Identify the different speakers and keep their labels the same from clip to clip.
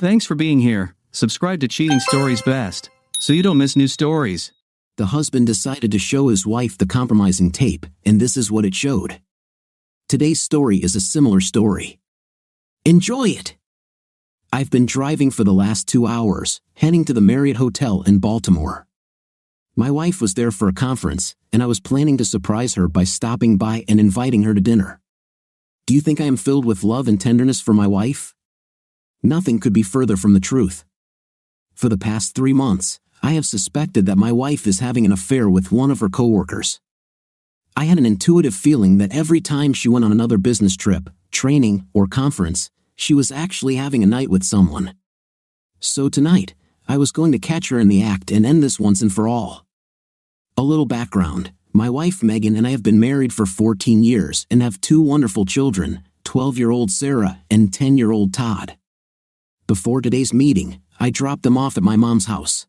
Speaker 1: Thanks for being here. Subscribe to Cheating Stories Best, so you don't miss new stories.
Speaker 2: The husband decided to show his wife the compromising tape, and this is what it showed. Today's story is a similar story. Enjoy it! I've been driving for the last 2 hours, heading to the Marriott Hotel in Baltimore. My wife was there for a conference, and I was planning to surprise her by stopping by and inviting her to dinner. Do you think I am filled with love and tenderness for my wife? Nothing could be further from the truth. For the past 3 months, I have suspected that my wife is having an affair with one of her coworkers. I had an intuitive feeling that every time she went on another business trip, training, or conference, she was actually having a night with someone. So tonight, I was going to catch her in the act and end this once and for all. A little background. My wife Megan and I have been married for 14 years and have 2 wonderful children, 12-year-old Sarah and 10-year-old Todd. Before today's meeting, I dropped them off at my mom's house.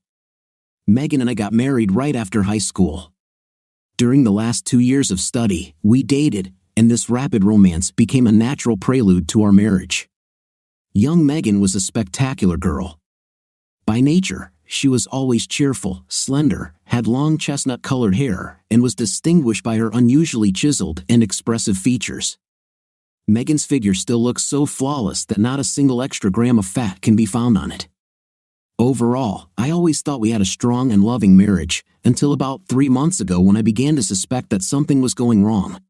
Speaker 2: Megan and I got married right after high school. During the last 2 years of study, we dated, and this rapid romance became a natural prelude to our marriage. Young Megan was a spectacular girl. By nature, she was always cheerful, slender, had long chestnut-colored hair, and was distinguished by her unusually chiseled and expressive features. Megan's figure still looks so flawless that not a single extra gram of fat can be found on it. Overall, I always thought we had a strong and loving marriage, until about 3 months ago when I began to suspect that something was going wrong.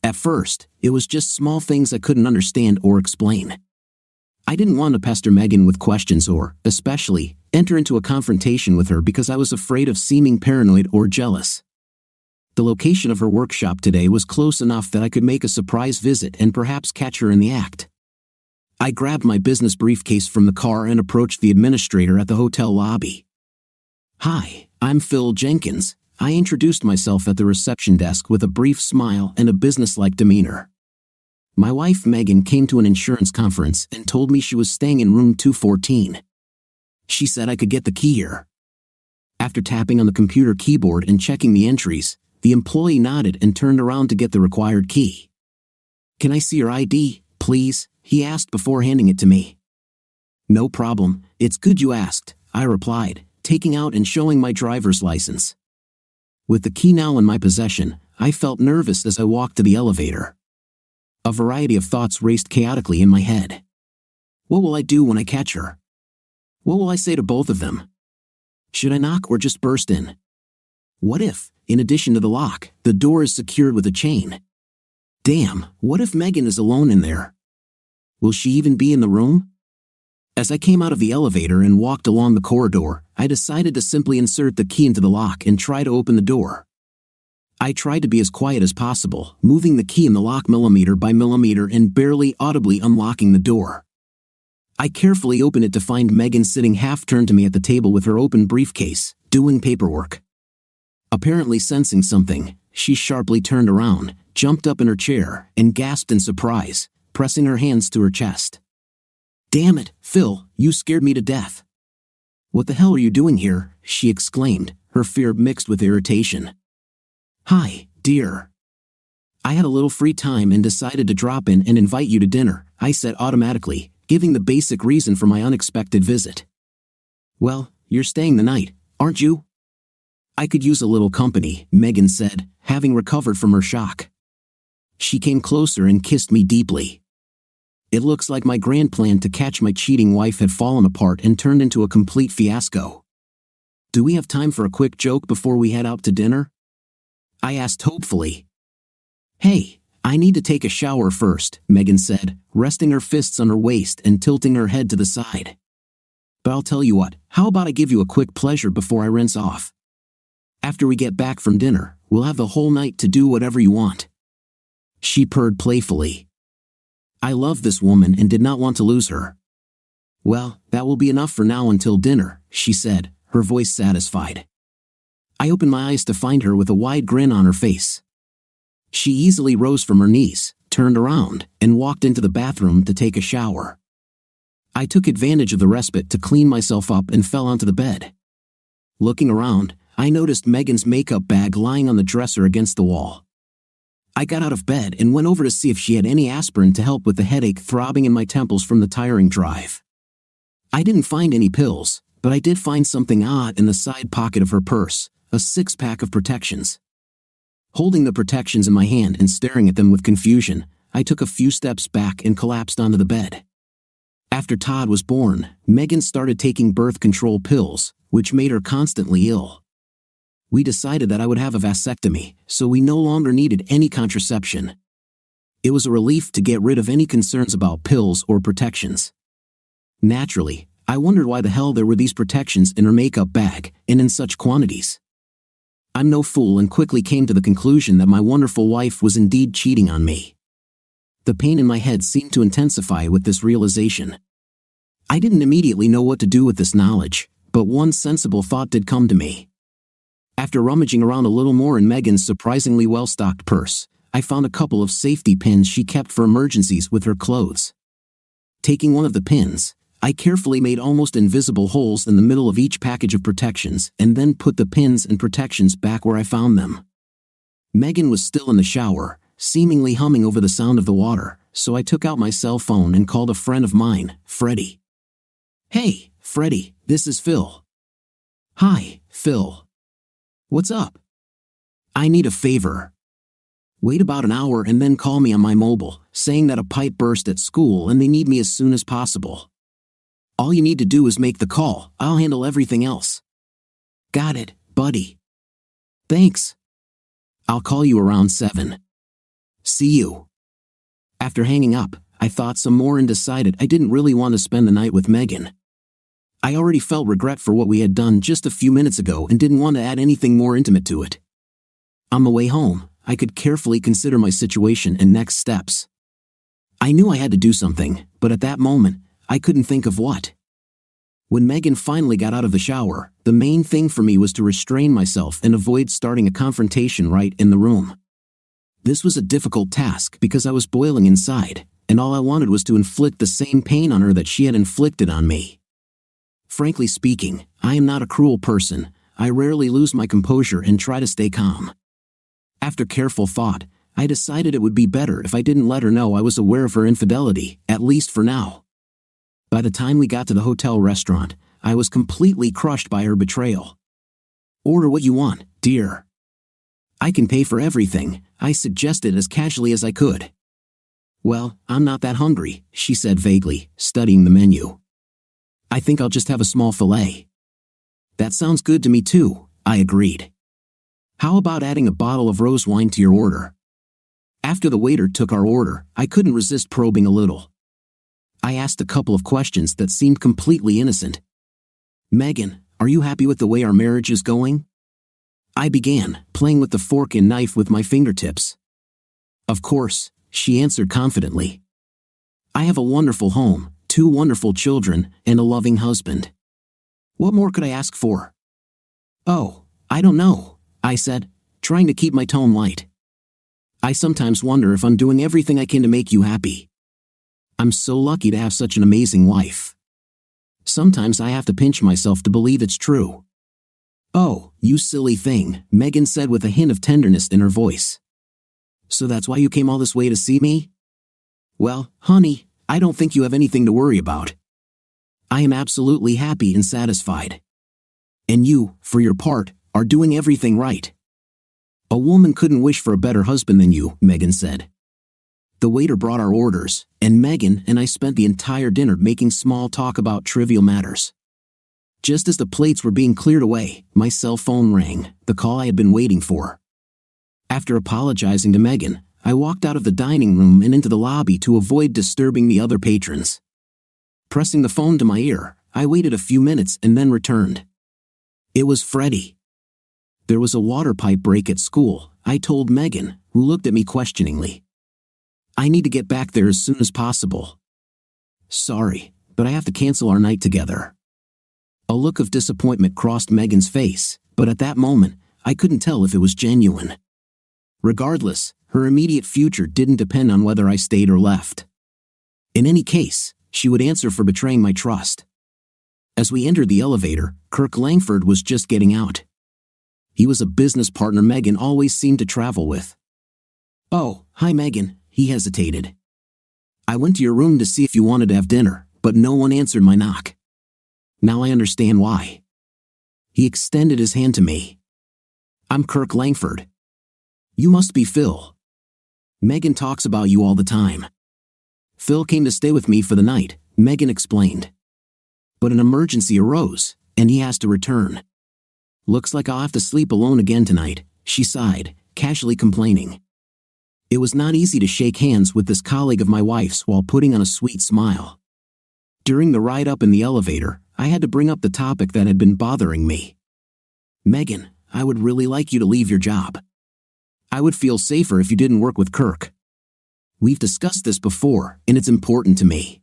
Speaker 2: At first, it was just small things I couldn't understand or explain. I didn't want to pester Megan with questions or, especially, enter into a confrontation with her because I was afraid of seeming paranoid or jealous. The location of her workshop today was close enough that I could make a surprise visit and perhaps catch her in the act. I grabbed my business briefcase from the car and approached the administrator at the hotel lobby. "Hi, I'm Phil Jenkins," I introduced myself at the reception desk with a brief smile and a businesslike demeanor. My wife Megan came to an insurance conference and told me she was staying in room 214. She said I could get the key here. After tapping on the computer keyboard and checking the entries, the employee nodded and turned around to get the required key. "Can I see your ID, please?" he asked before handing it to me. "No problem, it's good you asked," I replied, taking out and showing my driver's license. With the key now in my possession, I felt nervous as I walked to the elevator. A variety of thoughts raced chaotically in my head. What will I do when I catch her? What will I say to both of them? Should I knock or just burst in? What if, in addition to the lock, the door is secured with a chain? Damn, what if Megan is alone in there? Will she even be in the room? As I came out of the elevator and walked along the corridor, I decided to simply insert the key into the lock and try to open the door. I tried to be as quiet as possible, moving the key in the lock millimeter by millimeter and barely audibly unlocking the door. I carefully opened it to find Megan sitting half-turned to me at the table with her open briefcase, doing paperwork. Apparently sensing something, she sharply turned around, jumped up in her chair, and gasped in surprise, pressing her hands to her chest. "Damn it, Phil, you scared me to death." "What the hell are you doing here?" she exclaimed, her fear mixed with irritation. "Hi, dear. I had a little free time and decided to drop in and invite you to dinner," I said automatically, giving the basic reason for my unexpected visit. "Well, you're staying the night, aren't you?" "I could use a little company," Megan said, having recovered from her shock. She came closer and kissed me deeply. It looks like my grand plan to catch my cheating wife had fallen apart and turned into a complete fiasco. "Do we have time for a quick joke before we head out to dinner?" I asked hopefully. "Hey, I need to take a shower first," Megan said, resting her fists on her waist and tilting her head to the side. "But I'll tell you what, how about I give you a quick pleasure before I rinse off? After we get back from dinner, we'll have the whole night to do whatever you want." She purred playfully. I loved this woman and did not want to lose her. "Well, that will be enough for now until dinner," she said, her voice satisfied. I opened my eyes to find her with a wide grin on her face. She easily rose from her knees, turned around, and walked into the bathroom to take a shower. I took advantage of the respite to clean myself up and fell onto the bed. Looking around, I noticed Megan's makeup bag lying on the dresser against the wall. I got out of bed and went over to see if she had any aspirin to help with the headache throbbing in my temples from the tiring drive. I didn't find any pills, but I did find something odd in the side pocket of her purse, a 6-pack of protections. Holding the protections in my hand and staring at them with confusion, I took a few steps back and collapsed onto the bed. After Todd was born, Megan started taking birth control pills, which made her constantly ill. We decided that I would have a vasectomy, so we no longer needed any contraception. It was a relief to get rid of any concerns about pills or protections. Naturally, I wondered why the hell there were these protections in her makeup bag, and in such quantities. I'm no fool and quickly came to the conclusion that my wonderful wife was indeed cheating on me. The pain in my head seemed to intensify with this realization. I didn't immediately know what to do with this knowledge, but one sensible thought did come to me. After rummaging around a little more in Megan's surprisingly well-stocked purse, I found a couple of safety pins she kept for emergencies with her clothes. Taking one of the pins, I carefully made almost invisible holes in the middle of each package of protections and then put the pins and protections back where I found them. Megan was still in the shower, seemingly humming over the sound of the water, so I took out my cell phone and called a friend of mine, Freddie. "Hey, Freddie, this is Phil." "Hi, Phil. What's up?" "I need a favor. Wait about an hour and then call me on my mobile, saying that a pipe burst at school and they need me as soon as possible. All you need to do is make the call. I'll handle everything else." "Got it, buddy. Thanks. I'll call you around 7. See you." After hanging up, I thought some more and decided I didn't really want to spend the night with Megan. I already felt regret for what we had done just a few minutes ago and didn't want to add anything more intimate to it. On the way home, I could carefully consider my situation and next steps. I knew I had to do something, but at that moment, I couldn't think of what. When Megan finally got out of the shower, the main thing for me was to restrain myself and avoid starting a confrontation right in the room. This was a difficult task because I was boiling inside, and all I wanted was to inflict the same pain on her that she had inflicted on me. Frankly speaking, I am not a cruel person. I rarely lose my composure and try to stay calm. After careful thought, I decided it would be better if I didn't let her know I was aware of her infidelity, at least for now. By the time we got to the hotel restaurant, I was completely crushed by her betrayal. "Order what you want, dear. I can pay for everything," I suggested as casually as I could. "Well, I'm not that hungry," she said vaguely, studying the menu. "I think I'll just have a small fillet." "That sounds good to me too," I agreed. "How about adding a bottle of rose wine to your order?" After the waiter took our order, I couldn't resist probing a little. I asked a couple of questions that seemed completely innocent. "Megan, are you happy with the way our marriage is going?" I began, playing with the fork and knife with my fingertips. "Of course," she answered confidently. "I have a wonderful home, 2 wonderful children, and a loving husband. What more could I ask for?" "Oh, I don't know," I said, trying to keep my tone light. "I sometimes wonder if I'm doing everything I can to make you happy. I'm so lucky to have such an amazing wife. Sometimes I have to pinch myself to believe it's true." "Oh, you silly thing," Megan said with a hint of tenderness in her voice. "So that's why you came all this way to see me? Well, honey, I don't think you have anything to worry about. I am absolutely happy and satisfied. And you, for your part, are doing everything right. A woman couldn't wish for a better husband than you," Megan said. The waiter brought our orders, and Megan and I spent the entire dinner making small talk about trivial matters. Just as the plates were being cleared away, my cell phone rang, the call I had been waiting for. After apologizing to Megan, I walked out of the dining room and into the lobby to avoid disturbing the other patrons. Pressing the phone to my ear, I waited a few minutes and then returned. It was Freddie. "There was a water pipe break at school," I told Megan, who looked at me questioningly. "I need to get back there as soon as possible. Sorry, but I have to cancel our night together." A look of disappointment crossed Megan's face, but at that moment, I couldn't tell if it was genuine. Regardless, her immediate future didn't depend on whether I stayed or left. In any case, she would answer for betraying my trust. As we entered the elevator, Kirk Langford was just getting out. He was a business partner Megan always seemed to travel with. "Oh, hi Megan," he hesitated. "I went to your room to see if you wanted to have dinner, but no one answered my knock. Now I understand why. He extended his hand to me. I'm Kirk Langford. You must be Phil. Megan talks about you all the time. Phil came to stay with me for the night, Megan explained. But an emergency arose, and he has to return. Looks like I'll have to sleep alone again tonight, she sighed, casually complaining. It was not easy to shake hands with this colleague of my wife's while putting on a sweet smile. During the ride up in the elevator, I had to bring up the topic that had been bothering me. Megan, I would really like you to leave your job. I would feel safer if you didn't work with Kirk. We've discussed this before, and it's important to me.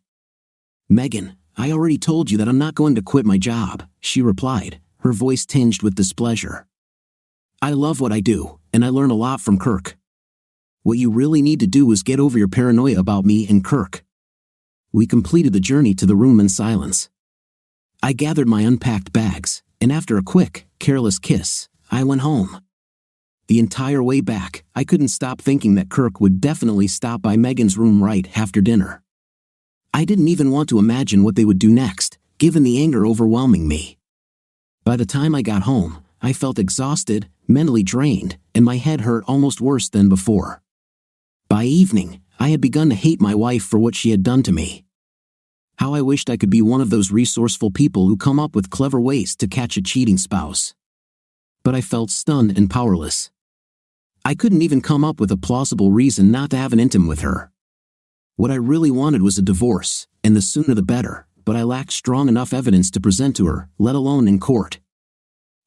Speaker 2: Megan, I already told you that I'm not going to quit my job, she replied, her voice tinged with displeasure. I love what I do, and I learn a lot from Kirk. What you really need to do is get over your paranoia about me and Kirk. We completed the journey to the room in silence. I gathered my unpacked bags, and after a quick, careless kiss, I went home. The entire way back, I couldn't stop thinking that Kirk would definitely stop by Megan's room right after dinner. I didn't even want to imagine what they would do next, given the anger overwhelming me. By the time I got home, I felt exhausted, mentally drained, and my head hurt almost worse than before. By evening, I had begun to hate my wife for what she had done to me. How I wished I could be one of those resourceful people who come up with clever ways to catch a cheating spouse. But I felt stunned and powerless. I couldn't even come up with a plausible reason not to have an intim with her. What I really wanted was a divorce, and the sooner the better, but I lacked strong enough evidence to present to her, let alone in court.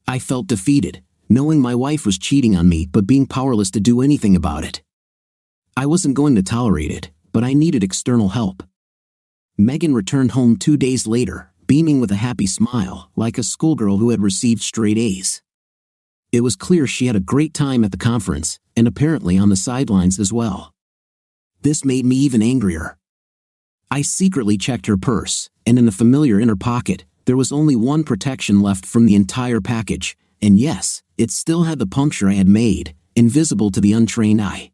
Speaker 2: I felt defeated, knowing my wife was cheating on me but being powerless to do anything about it. I wasn't going to tolerate it, but I needed external help. Megan returned home 2 days later, beaming with a happy smile, like a schoolgirl who had received straight A's. It was clear she had a great time at the conference, and apparently on the sidelines as well. This made me even angrier. I secretly checked her purse, and in the familiar inner pocket, there was only one protection left from the entire package, and yes, it still had the puncture I had made, invisible to the untrained eye.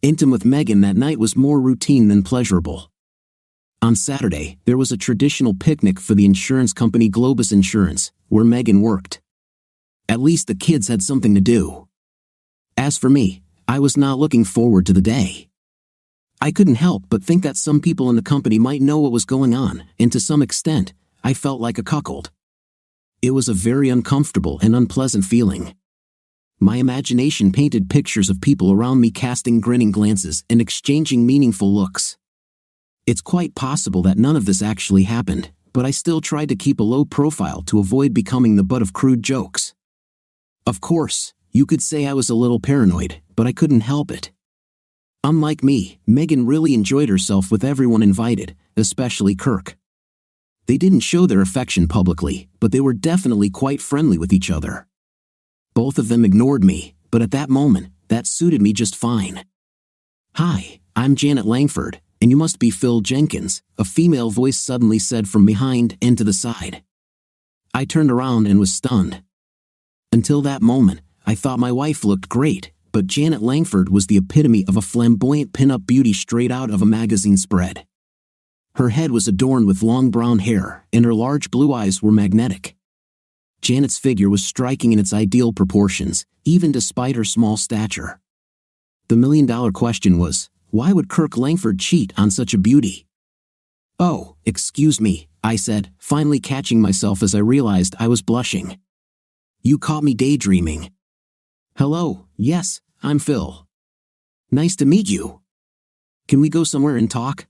Speaker 2: Intim with Megan that night was more routine than pleasurable. On Saturday, there was a traditional picnic for the insurance company Globus Insurance, where Megan worked. At least the kids had something to do. As for me, I was not looking forward to the day. I couldn't help but think that some people in the company might know what was going on, and to some extent, I felt like a cuckold. It was a very uncomfortable and unpleasant feeling. My imagination painted pictures of people around me casting grinning glances and exchanging meaningful looks. It's quite possible that none of this actually happened, but I still tried to keep a low profile to avoid becoming the butt of crude jokes. Of course, you could say I was a little paranoid, but I couldn't help it. Unlike me, Megan really enjoyed herself with everyone invited, especially Kirk. They didn't show their affection publicly, but they were definitely quite friendly with each other. Both of them ignored me, but at that moment, that suited me just fine. Hi, I'm Janet Langford, and you must be Phil Jenkins, a female voice suddenly said from behind and to the side. I turned around and was stunned. Until that moment, I thought my wife looked great, but Janet Langford was the epitome of a flamboyant pin-up beauty straight out of a magazine spread. Her head was adorned with long brown hair, and her large blue eyes were magnetic. Janet's figure was striking in its ideal proportions, even despite her small stature. The million-dollar question was, why would Kirk Langford cheat on such a beauty? Oh, excuse me, I said, finally catching myself as I realized I was blushing. You caught me daydreaming. Hello, yes, I'm Phil. Nice to meet you. Can we go somewhere and talk?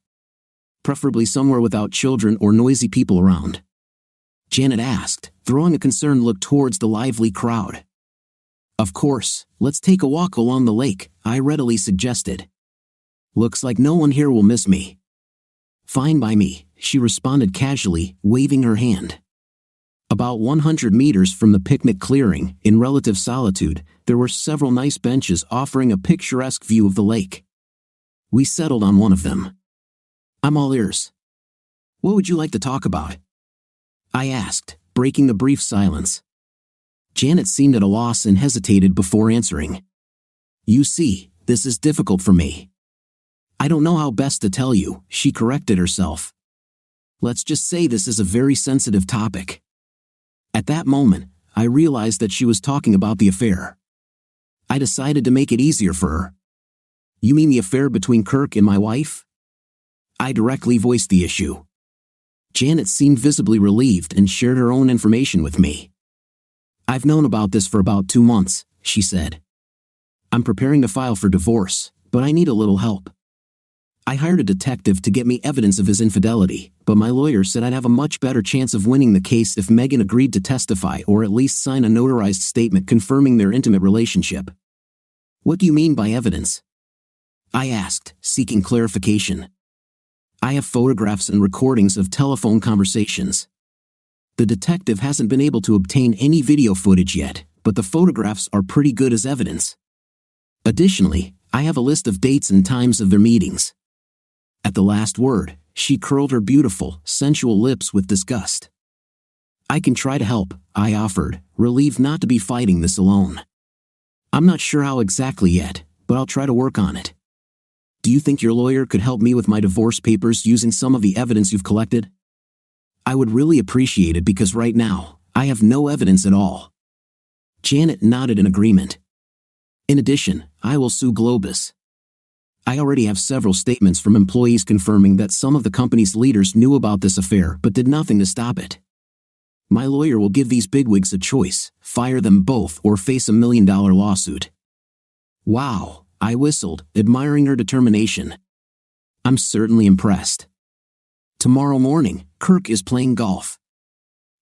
Speaker 2: Preferably somewhere without children or noisy people around. Janet asked, throwing a concerned look towards the lively crowd. Of course, let's take a walk along the lake, I readily suggested. Looks like no one here will miss me. Fine by me, she responded casually, waving her hand. About 100 meters from the picnic clearing, in relative solitude, there were several nice benches offering a picturesque view of the lake. We settled on one of them. I'm all ears. What would you like to talk about? I asked, breaking the brief silence. Janet seemed at a loss and hesitated before answering. You see, this is difficult for me. I don't know how best to tell you, she corrected herself. Let's just say this is a very sensitive topic. At that moment, I realized that she was talking about the affair. I decided to make it easier for her. You mean the affair between Kirk and my wife? I directly voiced the issue. Janet seemed visibly relieved and shared her own information with me. I've known about this for about 2 months, she said. I'm preparing to file for divorce, but I need a little help. I hired a detective to get me evidence of his infidelity, but my lawyer said I'd have a much better chance of winning the case if Megan agreed to testify or at least sign a notarized statement confirming their intimate relationship. What do you mean by evidence? I asked, seeking clarification. I have photographs and recordings of telephone conversations. The detective hasn't been able to obtain any video footage yet, but the photographs are pretty good as evidence. Additionally, I have a list of dates and times of their meetings. At the last word, she curled her beautiful, sensual lips with disgust. I can try to help, I offered, relieved not to be fighting this alone. I'm not sure how exactly yet, but I'll try to work on it. Do you think your lawyer could help me with my divorce papers using some of the evidence you've collected? I would really appreciate it because right now, I have no evidence at all. Janet nodded in agreement. In addition, I will sue Globus. I already have several statements from employees confirming that some of the company's leaders knew about this affair but did nothing to stop it. My lawyer will give these bigwigs a choice, fire them both or face $1 million lawsuit. Wow, I whistled, admiring her determination. I'm certainly impressed. Tomorrow morning, Kirk is playing golf.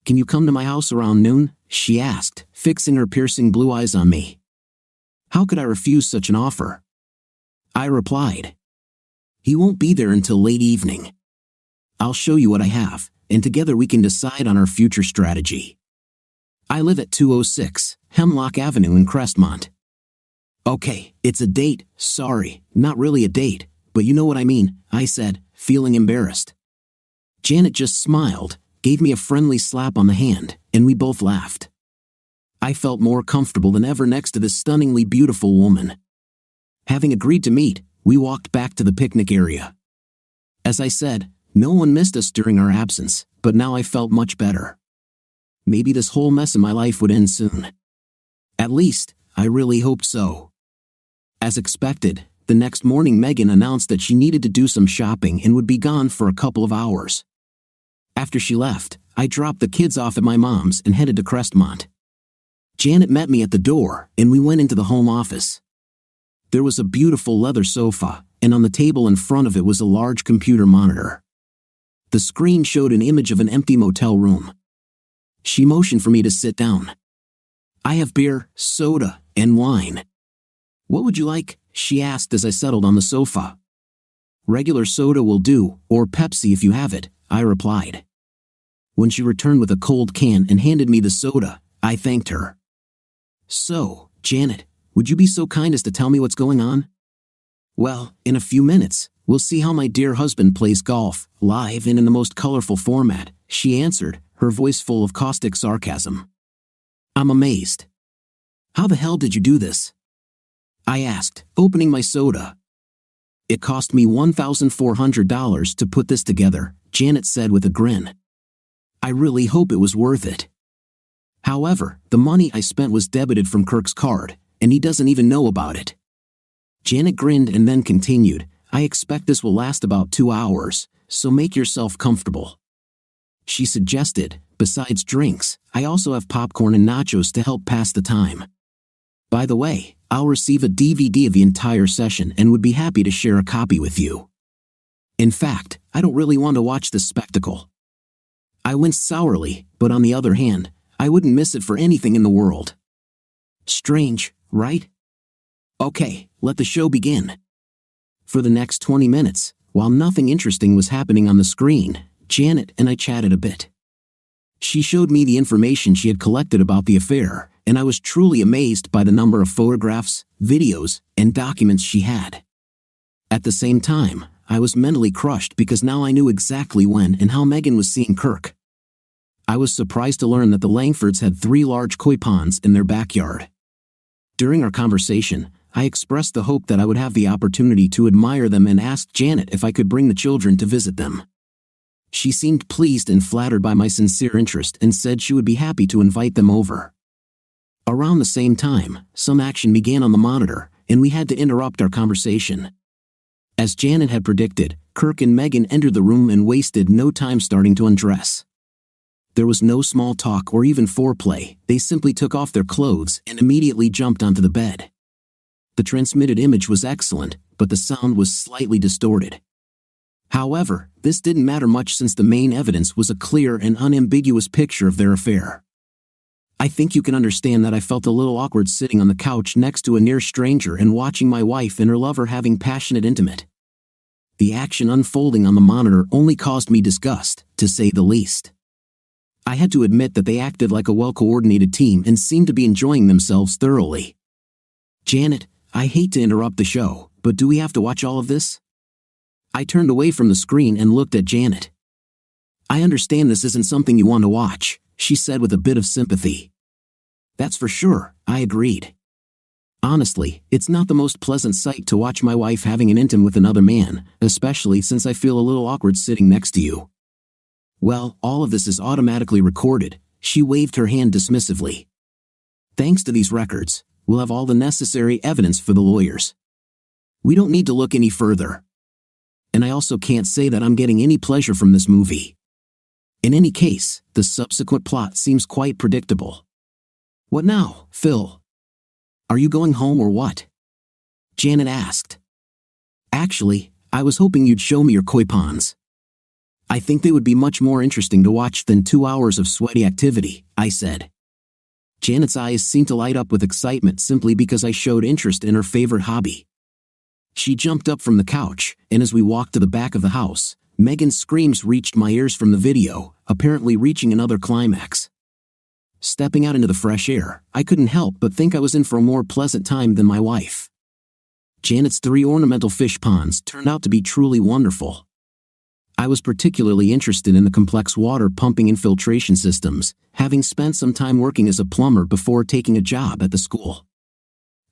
Speaker 2: Can you come to my house around noon? She asked, fixing her piercing blue eyes on me. How could I refuse such an offer? I replied. He won't be there until late evening. I'll show you what I have, and together we can decide on our future strategy. I live at 206 Hemlock Avenue in Crestmont. Okay, it's a date, sorry, not really a date, but you know what I mean, I said, feeling embarrassed. Janet just smiled, gave me a friendly slap on the hand, and we both laughed. I felt more comfortable than ever next to this stunningly beautiful woman. Having agreed to meet, we walked back to the picnic area. As I said, no one missed us during our absence, but now I felt much better. Maybe this whole mess in my life would end soon. At least, I really hoped so. As expected, the next morning Megan announced that she needed to do some shopping and would be gone for a couple of hours. After she left, I dropped the kids off at my mom's and headed to Crestmont. Janet met me at the door, and we went into the home office. There was a beautiful leather sofa, and on the table in front of it was a large computer monitor. The screen showed an image of an empty motel room. She motioned for me to sit down. I have beer, soda, and wine. What would you like? She asked as I settled on the sofa. Regular soda will do, or Pepsi if you have it, I replied. When she returned with a cold can and handed me the soda, I thanked her. So, Janet, would you be so kind as to tell me what's going on? Well, in a few minutes, we'll see how my dear husband plays golf, live and in the most colorful format, she answered, her voice full of caustic sarcasm. I'm amazed. How the hell did you do this? I asked, opening my soda. It cost me $1,400 to put this together, Janet said with a grin. I really hope it was worth it. However, the money I spent was debited from Kirk's card, and he doesn't even know about it. Janet grinned and then continued, I expect this will last about 2 hours, so make yourself comfortable. She suggested, besides drinks, I also have popcorn and nachos to help pass the time. By the way, I'll receive a DVD of the entire session and would be happy to share a copy with you. In fact, I don't really want to watch this spectacle. I winced sourly, but on the other hand, I wouldn't miss it for anything in the world. Strange, right? Okay, let the show begin. For the next 20 minutes, while nothing interesting was happening on the screen, Janet and I chatted a bit. She showed me the information she had collected about the affair, and I was truly amazed by the number of photographs, videos, and documents she had. At the same time, I was mentally crushed because now I knew exactly when and how Megan was seeing Kirk. I was surprised to learn that the Langfords had 3 large koi ponds in their backyard. During our conversation, I expressed the hope that I would have the opportunity to admire them and asked Janet if I could bring the children to visit them. She seemed pleased and flattered by my sincere interest and said she would be happy to invite them over. Around the same time, some action began on the monitor, and we had to interrupt our conversation. As Janet had predicted, Kirk and Megan entered the room and wasted no time starting to undress. There was no small talk or even foreplay. They simply took off their clothes and immediately jumped onto the bed. The transmitted image was excellent, but the sound was slightly distorted. However, this didn't matter much since the main evidence was a clear and unambiguous picture of their affair. I think you can understand that I felt a little awkward sitting on the couch next to a near stranger and watching my wife and her lover having passionate intimate. The action unfolding on the monitor only caused me disgust, to say the least. I had to admit that they acted like a well-coordinated team and seemed to be enjoying themselves thoroughly. Janet, I hate to interrupt the show, but do we have to watch all of this? I turned away from the screen and looked at Janet. I understand this isn't something you want to watch, she said with a bit of sympathy. That's for sure, I agreed. Honestly, it's not the most pleasant sight to watch my wife having an intim with another man, especially since I feel a little awkward sitting next to you. Well, all of this is automatically recorded, she waved her hand dismissively. Thanks to these records, we'll have all the necessary evidence for the lawyers. We don't need to look any further. And I also can't say that I'm getting any pleasure from this movie. In any case, the subsequent plot seems quite predictable. What now, Phil? Are you going home or what? Janet asked. Actually, I was hoping you'd show me your koi ponds. I think they would be much more interesting to watch than 2 hours of sweaty activity, I said. Janet's eyes seemed to light up with excitement simply because I showed interest in her favorite hobby. She jumped up from the couch, and as we walked to the back of the house, Megan's screams reached my ears from the video, apparently reaching another climax. Stepping out into the fresh air, I couldn't help but think I was in for a more pleasant time than my wife. Janet's 3 ornamental fish ponds turned out to be truly wonderful. I was particularly interested in the complex water pumping and filtration systems, having spent some time working as a plumber before taking a job at the school.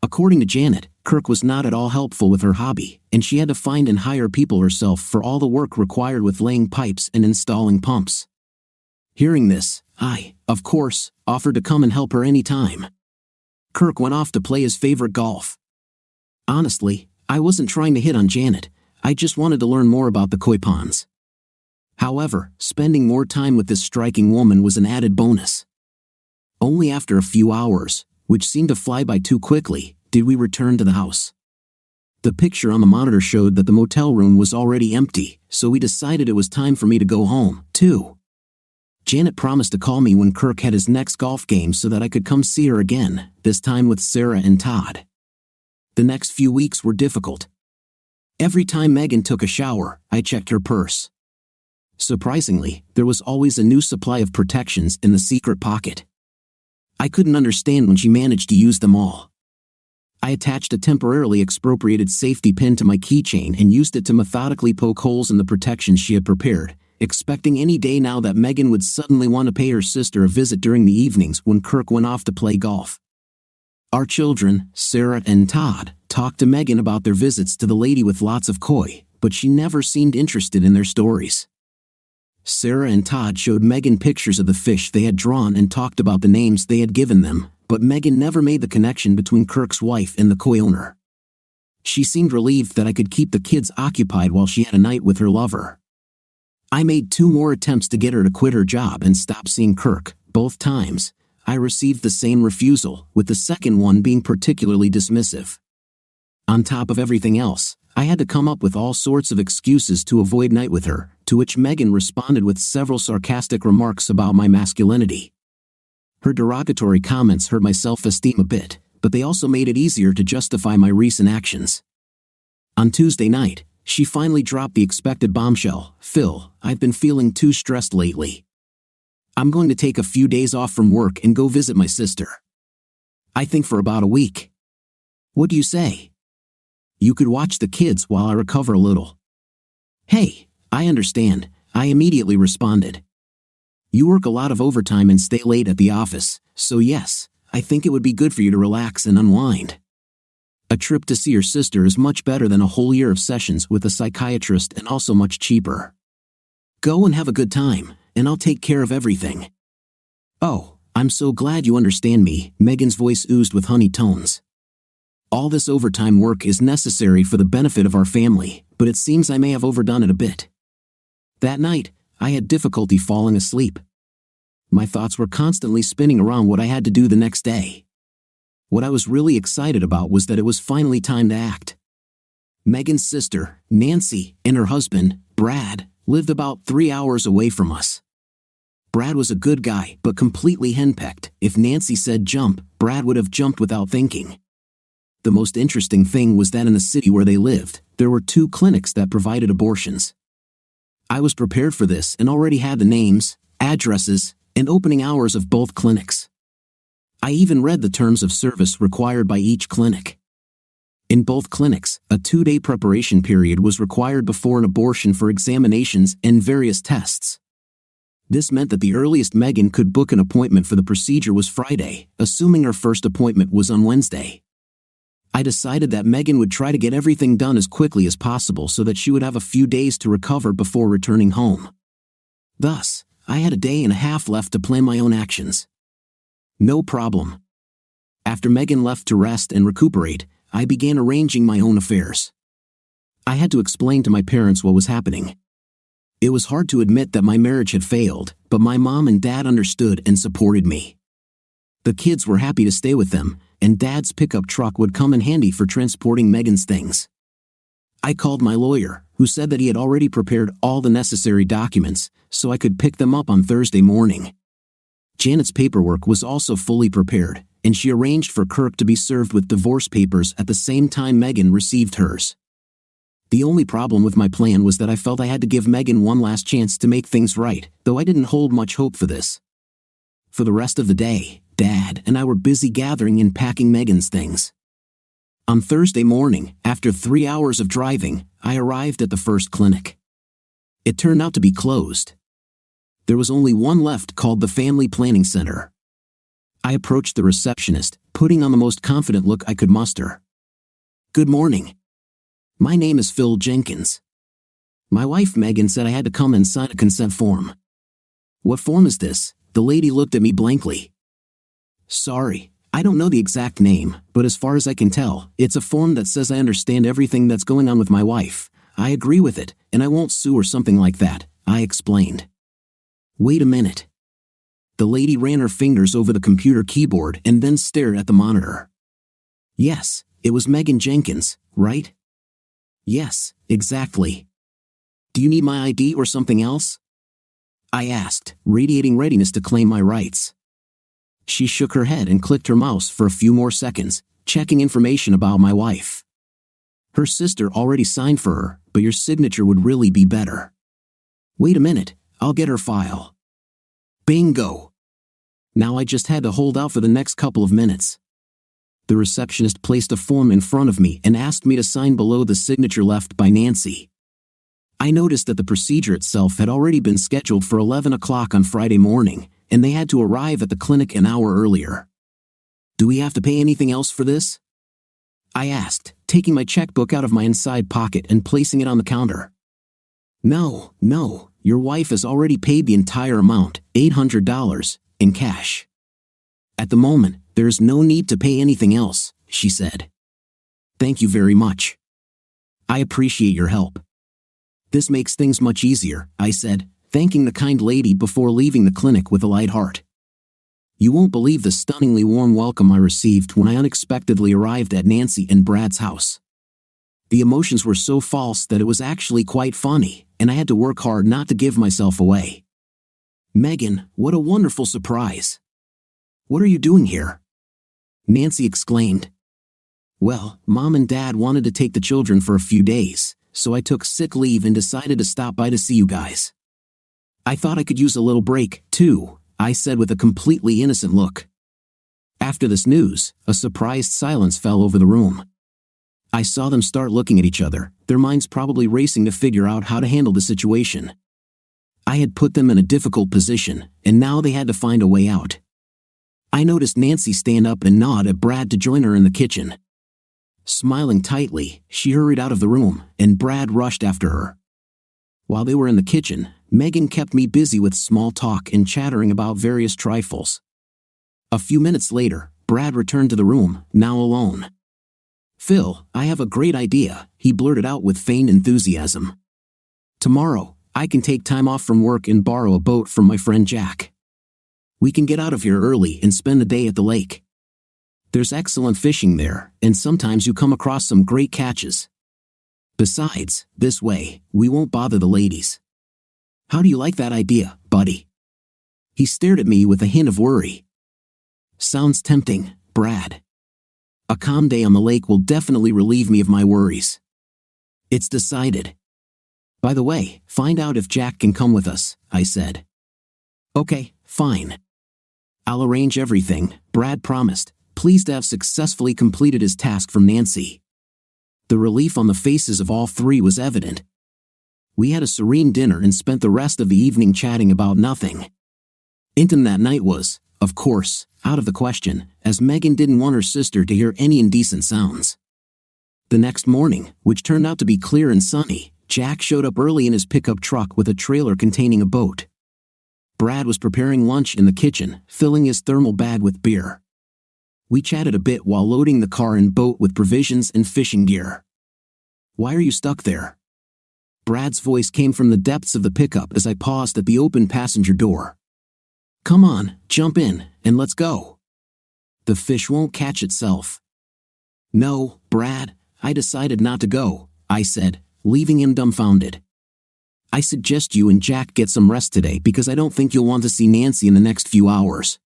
Speaker 2: According to Janet, Kirk was not at all helpful with her hobby, and she had to find and hire people herself for all the work required with laying pipes and installing pumps. Hearing this, I, of course, offered to come and help her any time. Kirk went off to play his favorite golf. Honestly, I wasn't trying to hit on Janet, I just wanted to learn more about the koi ponds. However, spending more time with this striking woman was an added bonus. Only after a few hours, which seemed to fly by too quickly, did we return to the house. The picture on the monitor showed that the motel room was already empty, so we decided it was time for me to go home, too. Janet promised to call me when Kirk had his next golf game so that I could come see her again, this time with Sarah and Todd. The next few weeks were difficult. Every time Megan took a shower, I checked her purse. Surprisingly, there was always a new supply of protections in the secret pocket. I couldn't understand when she managed to use them all. I attached a temporarily expropriated safety pin to my keychain and used it to methodically poke holes in the protections she had prepared, expecting any day now that Megan would suddenly want to pay her sister a visit during the evenings when Kirk went off to play golf. Our children, Sarah and Todd, talked to Megan about their visits to the lady with lots of koi, but she never seemed interested in their stories. Sarah and Todd showed Megan pictures of the fish they had drawn and talked about the names they had given them, but Megan never made the connection between Kirk's wife and the koi owner. She seemed relieved that I could keep the kids occupied while she had a night with her lover. I made 2 more attempts to get her to quit her job and stop seeing Kirk. Both times, I received the same refusal, with the second one being particularly dismissive. On top of everything else, I had to come up with all sorts of excuses to avoid night with her, to which Megan responded with several sarcastic remarks about my masculinity. Her derogatory comments hurt my self-esteem a bit, but they also made it easier to justify my recent actions. On Tuesday night, she finally dropped the expected bombshell. Phil, I've been feeling too stressed lately. I'm going to take a few days off from work and go visit my sister. I think for about a week. What do you say? You could watch the kids while I recover a little. Hey, I understand, I immediately responded. You work a lot of overtime and stay late at the office, so yes, I think it would be good for you to relax and unwind. A trip to see your sister is much better than a whole year of sessions with a psychiatrist and also much cheaper. Go and have a good time, and I'll take care of everything. Oh, I'm so glad you understand me, Megan's voice oozed with honey tones. All this overtime work is necessary for the benefit of our family, but it seems I may have overdone it a bit. That night, I had difficulty falling asleep. My thoughts were constantly spinning around what I had to do the next day. What I was really excited about was that it was finally time to act. Megan's sister, Nancy, and her husband, Brad, lived about 3 hours away from us. Brad was a good guy, but completely henpecked. If Nancy said jump, Brad would have jumped without thinking. The most interesting thing was that in the city where they lived, there were 2 clinics that provided abortions. I was prepared for this and already had the names, addresses, and opening hours of both clinics. I even read the terms of service required by each clinic. In both clinics, a 2-day preparation period was required before an abortion for examinations and various tests. This meant that the earliest Megan could book an appointment for the procedure was Friday, assuming her first appointment was on Wednesday. I decided that Megan would try to get everything done as quickly as possible so that she would have a few days to recover before returning home. Thus, I had a day and a half left to plan my own actions. No problem. After Megan left to rest and recuperate, I began arranging my own affairs. I had to explain to my parents what was happening. It was hard to admit that my marriage had failed, but my mom and dad understood and supported me. The kids were happy to stay with them, and Dad's pickup truck would come in handy for transporting Megan's things. I called my lawyer, who said that he had already prepared all the necessary documents, so I could pick them up on Thursday morning. Janet's paperwork was also fully prepared, and she arranged for Kirk to be served with divorce papers at the same time Megan received hers. The only problem with my plan was that I felt I had to give Megan one last chance to make things right, though I didn't hold much hope for this. For the rest of the day, Dad and I were busy gathering and packing Megan's things. On Thursday morning, after 3 hours of driving, I arrived at the first clinic. It turned out to be closed. There was only one left, called the Family Planning Center. I approached the receptionist, putting on the most confident look I could muster. "Good morning. My name is Phil Jenkins. My wife Megan said I had to come and sign a consent form." "What form is this?" The lady looked at me blankly. "Sorry, I don't know the exact name, but as far as I can tell, it's a form that says I understand everything that's going on with my wife. I agree with it, and I won't sue or something like that," I explained. "Wait a minute." The lady ran her fingers over the computer keyboard and then stared at the monitor. "Yes, it was Megan Jenkins, right?" "Yes, exactly. Do you need my ID or something else?" I asked, radiating readiness to claim my rights. She shook her head and clicked her mouse for a few more seconds, checking information about my wife. "Her sister already signed for her, but your signature would really be better." "Wait a minute, I'll get her file." Bingo! Now I just had to hold out for the next couple of minutes. The receptionist placed a form in front of me and asked me to sign below the signature left by Nancy. I noticed that the procedure itself had already been scheduled for 11 o'clock on Friday morning, and they had to arrive at the clinic an hour earlier. "Do we have to pay anything else for this?" I asked, taking my checkbook out of my inside pocket and placing it on the counter. No, your wife has already paid the entire amount, $800, in cash. At the moment, there is no need to pay anything else," she said. "Thank you very much. I appreciate your help." "This makes things much easier," I said, thanking the kind lady before leaving the clinic with a light heart. You won't believe the stunningly warm welcome I received when I unexpectedly arrived at Nancy and Brad's house. The emotions were so false that it was actually quite funny, and I had to work hard not to give myself away. "Megan, what a wonderful surprise. What are you doing here?" Nancy exclaimed. "Well, Mom and Dad wanted to take the children for a few days, so I took sick leave and decided to stop by to see you guys. I thought I could use a little break, too," I said with a completely innocent look. After this news, a surprised silence fell over the room. I saw them start looking at each other, their minds probably racing to figure out how to handle the situation. I had put them in a difficult position, and now they had to find a way out. I noticed Nancy stand up and nod at Brad to join her in the kitchen. Smiling tightly, she hurried out of the room, and Brad rushed after her. While they were in the kitchen, Megan kept me busy with small talk and chattering about various trifles. A few minutes later, Brad returned to the room, now alone. "Phil, I have a great idea," he blurted out with feigned enthusiasm. "Tomorrow, I can take time off from work and borrow a boat from my friend Jack. We can get out of here early and spend the day at the lake. There's excellent fishing there, and sometimes you come across some great catches. Besides, this way, we won't bother the ladies. How do you like that idea, buddy?" He stared at me with a hint of worry. "Sounds tempting, Brad. A calm day on the lake will definitely relieve me of my worries." "It's decided. By the way, find out if Jack can come with us," I said. "Okay, fine. I'll arrange everything," Brad promised, pleased to have successfully completed his task from Nancy. The relief on the faces of all three was evident. We had a serene dinner and spent the rest of the evening chatting about nothing. Intim that night was, of course, out of the question, as Megan didn't want her sister to hear any indecent sounds. The next morning, which turned out to be clear and sunny, Jack showed up early in his pickup truck with a trailer containing a boat. Brad was preparing lunch in the kitchen, filling his thermal bag with beer. We chatted a bit while loading the car and boat with provisions and fishing gear. "Why are you stuck there?" Brad's voice came from the depths of the pickup as I paused at the open passenger door. "Come on, jump in, and let's go. The fish won't catch itself." "No, Brad, I decided not to go," I said, leaving him dumbfounded. "I suggest you and Jack get some rest today because I don't think you'll want to see Nancy in the next few hours."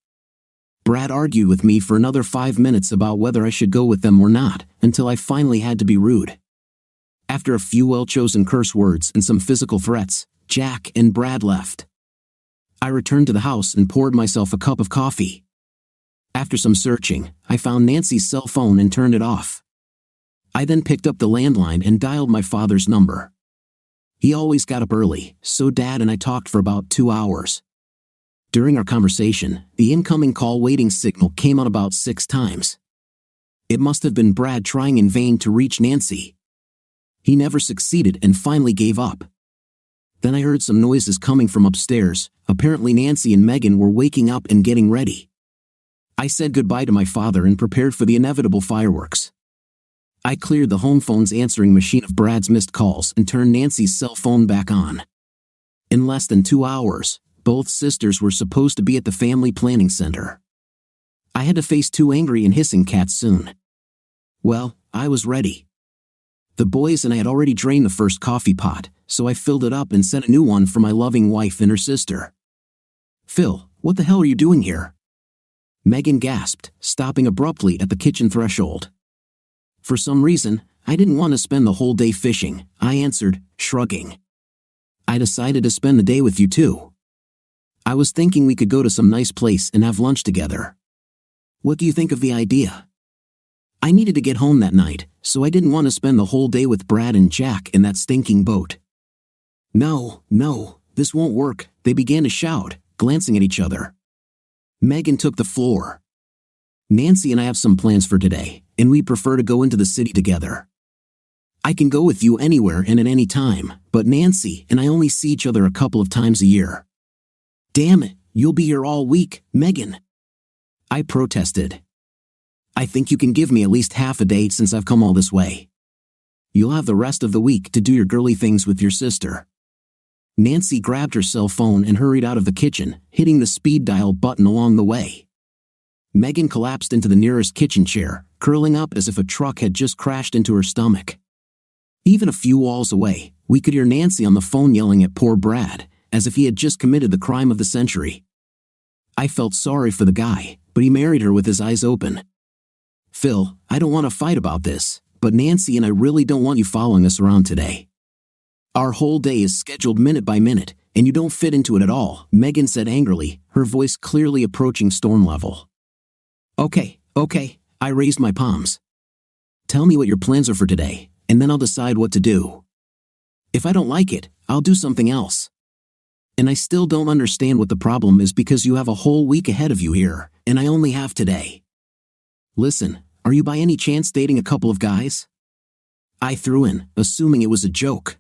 Speaker 2: Brad argued with me for another 5 minutes about whether I should go with them or not, until I finally had to be rude. After a few well-chosen curse words and some physical threats, Jack and Brad left. I returned to the house and poured myself a cup of coffee. After some searching, I found Nancy's cell phone and turned it off. I then picked up the landline and dialed my father's number. He always got up early, so Dad and I talked for about 2 hours. During our conversation, the incoming call waiting signal came on about 6 times. It must have been Brad trying in vain to reach Nancy. He never succeeded and finally gave up. Then I heard some noises coming from upstairs. Apparently Nancy and Megan were waking up and getting ready. I said goodbye to my father and prepared for the inevitable fireworks. I cleared the home phone's answering machine of Brad's missed calls and turned Nancy's cell phone back on. In less than 2 hours, both sisters were supposed to be at the family planning center. I had to face 2 angry and hissing cats soon. Well, I was ready. The boys and I had already drained the first coffee pot, so I filled it up and set a new one for my loving wife and her sister. "Phil, what the hell are you doing here?" Megan gasped, stopping abruptly at the kitchen threshold. "For some reason, I didn't want to spend the whole day fishing," I answered, shrugging. "I decided to spend the day with you too. I was thinking we could go to some nice place and have lunch together. What do you think of the idea?" I needed to get home that night, so I didn't want to spend the whole day with Brad and Jack in that stinking boat. No, this won't work," they began to shout, glancing at each other. Megan took the floor. "Nancy and I have some plans for today, and we prefer to go into the city together. I can go with you anywhere and at any time, but Nancy and I only see each other a couple of times a year." "Damn it, you'll be here all week, Megan," I protested. "I think you can give me at least half a day since I've come all this way. You'll have the rest of the week to do your girly things with your sister." Nancy grabbed her cell phone and hurried out of the kitchen, hitting the speed dial button along the way. Megan collapsed into the nearest kitchen chair, curling up as if a truck had just crashed into her stomach. Even a few walls away, we could hear Nancy on the phone yelling at poor Brad, as if he had just committed the crime of the century. I felt sorry for the guy, but he married her with his eyes open. "Phil, I don't want to fight about this, but Nancy and I really don't want you following us around today. Our whole day is scheduled minute by minute, and you don't fit into it at all," Megan said angrily, her voice clearly approaching storm level. Okay, I raised my palms. "Tell me what your plans are for today, and then I'll decide what to do. If I don't like it, I'll do something else. And I still don't understand what the problem is because you have a whole week ahead of you here, and I only have today. Listen, are you by any chance dating a couple of guys?" I threw in, assuming it was a joke.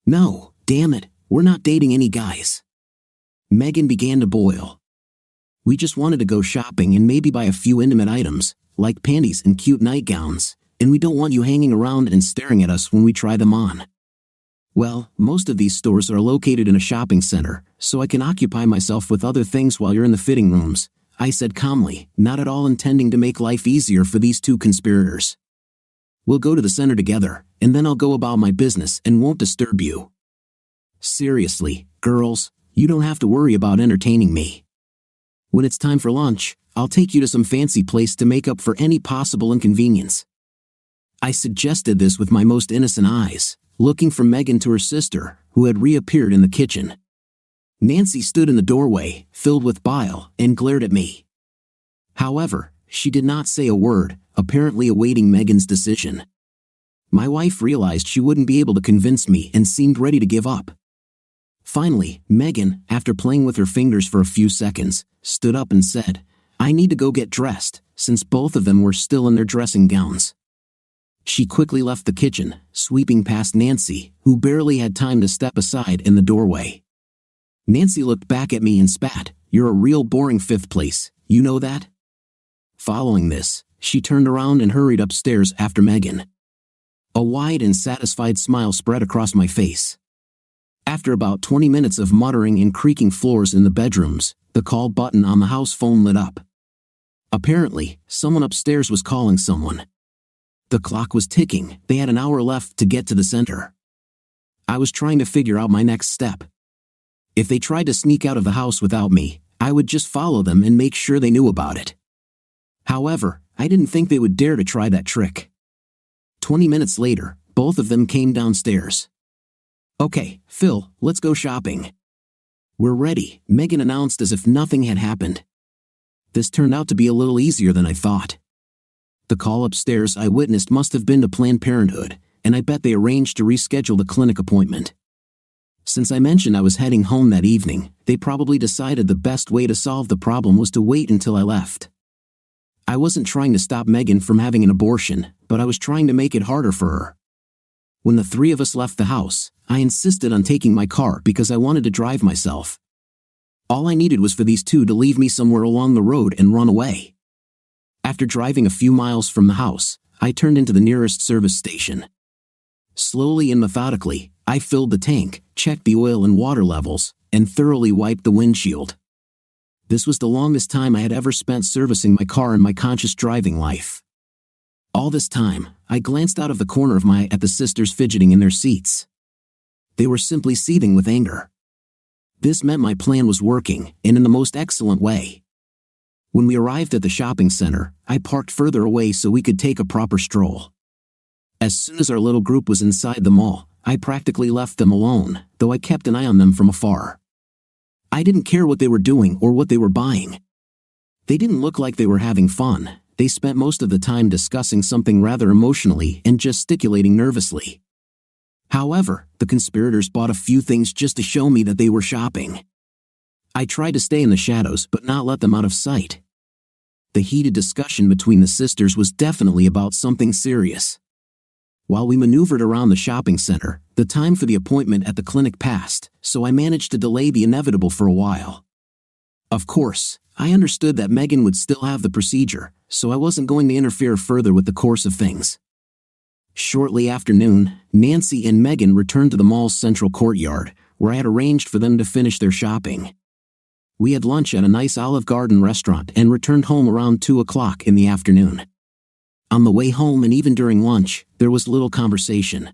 Speaker 2: "No, damn it, We're not dating any guys." Megan began to boil. "We just wanted to go shopping and maybe buy a few intimate items, like panties and cute nightgowns, and we don't want you hanging around and staring at us when we try them on." "Well, most of these stores are located in a shopping center, so I can occupy myself with other things while you're in the fitting rooms," I said calmly, not at all intending to make life easier for these two conspirators. "We'll go to the center together, and then I'll go about my business and won't disturb you. Seriously, girls, you don't have to worry about entertaining me. When it's time for lunch, I'll take you to some fancy place to make up for any possible inconvenience." I suggested this with my most innocent eyes, looking from Megan to her sister, who had reappeared in the kitchen. Nancy stood in the doorway, filled with bile, and glared at me. However, she did not say a word, apparently awaiting Megan's decision. My wife realized she wouldn't be able to convince me and seemed ready to give up. Finally, Megan, after playing with her fingers for a few seconds, stood up and said, "I need to go get dressed," since both of them were still in their dressing gowns. She quickly left the kitchen, sweeping past Nancy, who barely had time to step aside in the doorway. Nancy looked back at me and spat, "You're a real boring fifth place, you know that?" Following this, she turned around and hurried upstairs after Megan. A wide and satisfied smile spread across my face. After about 20 minutes of muttering and creaking floors in the bedrooms, the call button on the house phone lit up. Apparently, someone upstairs was calling someone. The clock was ticking, they had an hour left to get to the center. I was trying to figure out my next step. If they tried to sneak out of the house without me, I would just follow them and make sure they knew about it. However, I didn't think they would dare to try that trick. 20 minutes later, both of them came downstairs. "Okay, Phil, let's go shopping." "We're ready," Megan announced as if nothing had happened. This turned out to be a little easier than I thought. The call upstairs I witnessed must have been to Planned Parenthood, and I bet they arranged to reschedule the clinic appointment. Since I mentioned I was heading home that evening, they probably decided the best way to solve the problem was to wait until I left. I wasn't trying to stop Megan from having an abortion, but I was trying to make it harder for her. When the three of us left the house, I insisted on taking my car because I wanted to drive myself. All I needed was for these two to leave me somewhere along the road and run away. After driving a few miles from the house, I turned into the nearest service station. Slowly and methodically, I filled the tank, checked the oil and water levels, and thoroughly wiped the windshield. This was the longest time I had ever spent servicing my car in my conscious driving life. All this time, I glanced out of the corner of my eye at the sisters fidgeting in their seats. They were simply seething with anger. This meant my plan was working, and in the most excellent way. When we arrived at the shopping center, I parked further away so we could take a proper stroll. As soon as our little group was inside the mall, I practically left them alone, though I kept an eye on them from afar. I didn't care what they were doing or what they were buying. They didn't look like they were having fun. They spent most of the time discussing something rather emotionally and gesticulating nervously. However, the conspirators bought a few things just to show me that they were shopping. I tried to stay in the shadows but not let them out of sight. The heated discussion between the sisters was definitely about something serious. While we maneuvered around the shopping center, the time for the appointment at the clinic passed, so I managed to delay the inevitable for a while. Of course, I understood that Megan would still have the procedure, so I wasn't going to interfere further with the course of things. Shortly after noon, Nancy and Megan returned to the mall's central courtyard, where I had arranged for them to finish their shopping. We had lunch at a nice Olive Garden restaurant and returned home around 2 o'clock in the afternoon. On the way home and even during lunch, there was little conversation.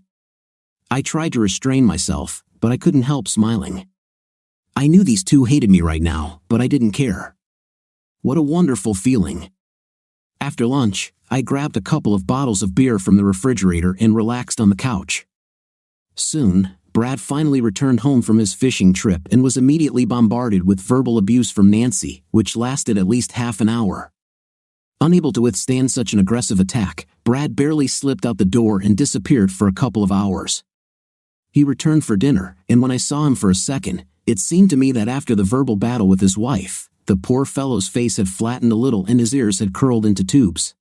Speaker 2: I tried to restrain myself, but I couldn't help smiling. I knew these two hated me right now, but I didn't care. What a wonderful feeling. After lunch, I grabbed a couple of bottles of beer from the refrigerator and relaxed on the couch. Soon, Brad finally returned home from his fishing trip and was immediately bombarded with verbal abuse from Nancy, which lasted at least half an hour. Unable to withstand such an aggressive attack, Brad barely slipped out the door and disappeared for a couple of hours. He returned for dinner, and when I saw him for a second, it seemed to me that after the verbal battle with his wife, the poor fellow's face had flattened a little and his ears had curled into tubes.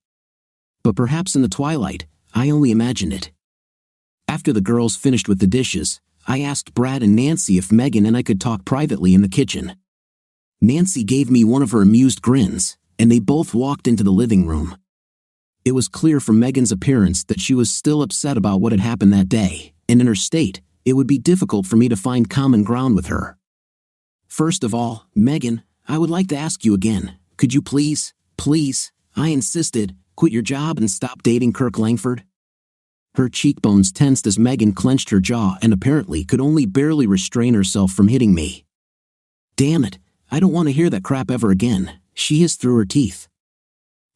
Speaker 2: But perhaps in the twilight, I only imagined it. After the girls finished with the dishes, I asked Brad and Nancy if Megan and I could talk privately in the kitchen. Nancy gave me one of her amused grins, and they both walked into the living room. It was clear from Megan's appearance that she was still upset about what had happened that day, and in her state, it would be difficult for me to find common ground with her. First of all, Megan, I would like to ask you again, could you please, I insisted, quit your job and stop dating Kirk Langford? Her cheekbones tensed as Megan clenched her jaw and apparently could only barely restrain herself from hitting me. Damn it, I don't want to hear that crap ever again, she hissed through her teeth.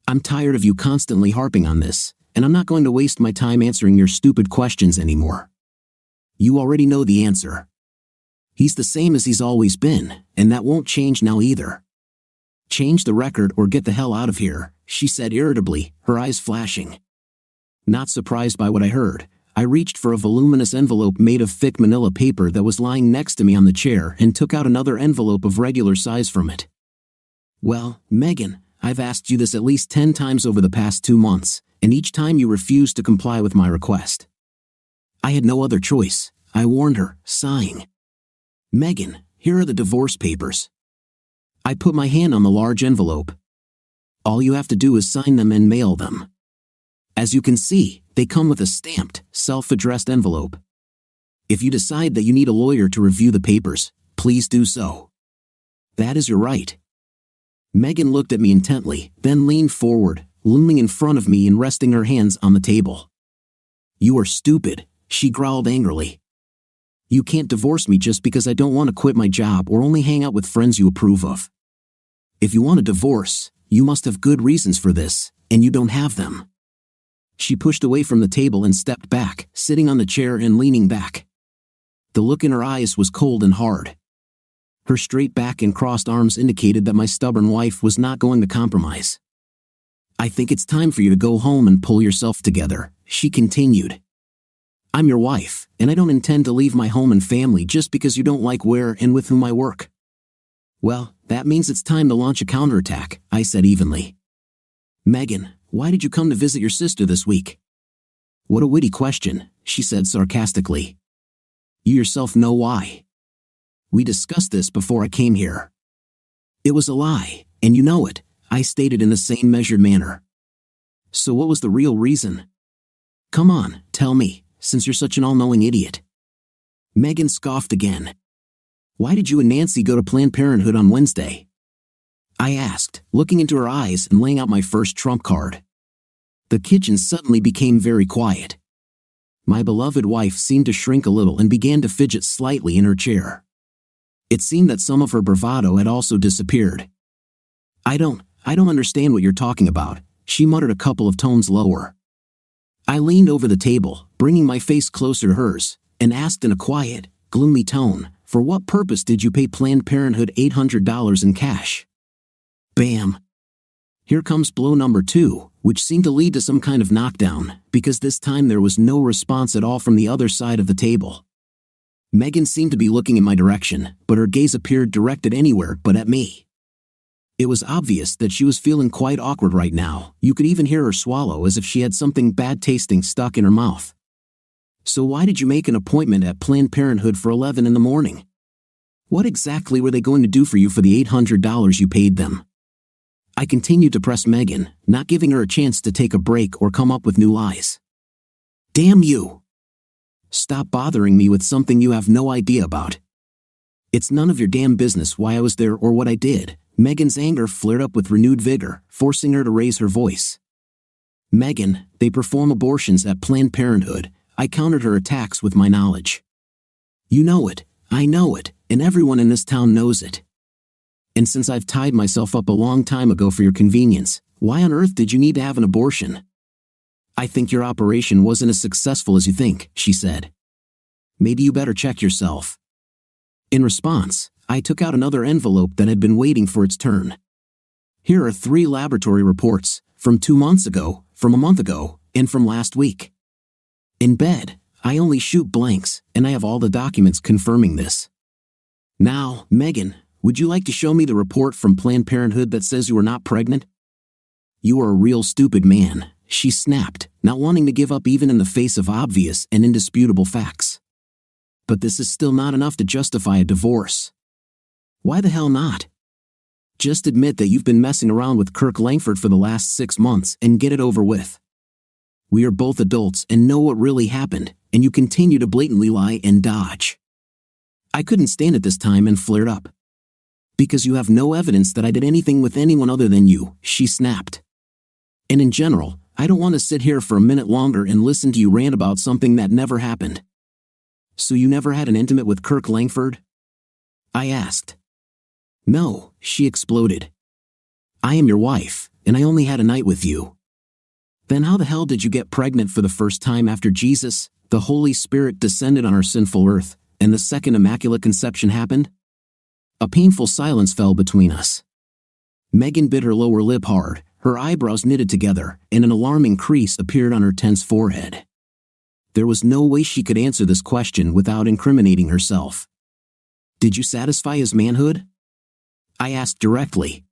Speaker 2: I'm tired of you constantly harping on this, and I'm not going to waste my time answering your stupid questions anymore. You already know the answer. He's the same as he's always been, and that won't change now either. Change the record or get the hell out of here, she said irritably, her eyes flashing. Not surprised by what I heard, I reached for a voluminous envelope made of thick manila paper that was lying next to me on the chair and took out another envelope of regular size from it. Well, Megan, I've asked you this at least 10 times over the past 2 months, and each time you refused to comply with my request. I had no other choice, I warned her, sighing. Megan, here are the divorce papers. I put my hand on the large envelope. All you have to do is sign them and mail them. As you can see, they come with a stamped, self-addressed envelope. If you decide that you need a lawyer to review the papers, please do so. That is your right. Megan looked at me intently, then leaned forward, looming in front of me and resting her hands on the table. You are stupid, she growled angrily. You can't divorce me just because I don't want to quit my job or only hang out with friends you approve of. If you want a divorce, you must have good reasons for this, and you don't have them. She pushed away from the table and stepped back, sitting on the chair and leaning back. The look in her eyes was cold and hard. Her straight back and crossed arms indicated that my stubborn wife was not going to compromise. I think it's time for you to go home and pull yourself together, she continued. I'm your wife, and I don't intend to leave my home and family just because you don't like where and with whom I work. Well, that means it's time to launch a counterattack, I said evenly. Megan, why did you come to visit your sister this week? What a witty question, she said sarcastically. You yourself know why. We discussed this before I came here. It was a lie, and you know it, I stated in the same measured manner. So what was the real reason? Come on, tell me, since you're such an all-knowing idiot. Megan scoffed again. Why did you and Nancy go to Planned Parenthood on Wednesday? I asked, looking into her eyes and laying out my first trump card. The kitchen suddenly became very quiet. My beloved wife seemed to shrink a little and began to fidget slightly in her chair. It seemed that some of her bravado had also disappeared. I don't understand what you're talking about, she muttered a couple of tones lower. I leaned over the table, bringing my face closer to hers, and asked in a quiet, gloomy tone, for what purpose did you pay Planned Parenthood $800 in cash? Bam! Here comes blow number 2, which seemed to lead to some kind of knockdown, because this time there was no response at all from the other side of the table. Megan seemed to be looking in my direction, but her gaze appeared directed anywhere but at me. It was obvious that she was feeling quite awkward right now. You could even hear her swallow as if she had something bad tasting stuck in her mouth. So why did you make an appointment at Planned Parenthood for 11 in the morning? What exactly were they going to do for you for the $800 you paid them? I continued to press Megan, not giving her a chance to take a break or come up with new lies. Damn you! Stop bothering me with something you have no idea about. It's none of your damn business why I was there or what I did. Megan's anger flared up with renewed vigor, forcing her to raise her voice. Megan, they perform abortions at Planned Parenthood. I countered her attacks with my knowledge. You know it, I know it, and everyone in this town knows it. And since I've tied myself up a long time ago for your convenience, why on earth did you need to have an abortion? I think your operation wasn't as successful as you think, she said. Maybe you better check yourself. In response, I took out another envelope that had been waiting for its turn. Here are 3 laboratory reports, from 2 months ago, from a month ago, and from last week. In bed, I only shoot blanks, and I have all the documents confirming this. Now, Megan, would you like to show me the report from Planned Parenthood that says you are not pregnant? You are a real stupid man, she snapped, not wanting to give up even in the face of obvious and indisputable facts. But this is still not enough to justify a divorce. Why the hell not? Just admit that you've been messing around with Kirk Langford for the last 6 months and get it over with. We are both adults and know what really happened, and you continue to blatantly lie and dodge. I couldn't stand it this time and flared up. Because you have no evidence that I did anything with anyone other than you, she snapped. And in general, I don't want to sit here for a minute longer and listen to you rant about something that never happened. So you never had an intimate with Kirk Langford? I asked. No, she exploded. I am your wife, and I only had a night with you. Then how the hell did you get pregnant for the first time after Jesus, the Holy Spirit, descended on our sinful earth, and the second Immaculate Conception happened? A painful silence fell between us. Megan bit her lower lip hard, her eyebrows knitted together, and an alarming crease appeared on her tense forehead. There was no way she could answer this question without incriminating herself. Did you satisfy his manhood? I asked directly.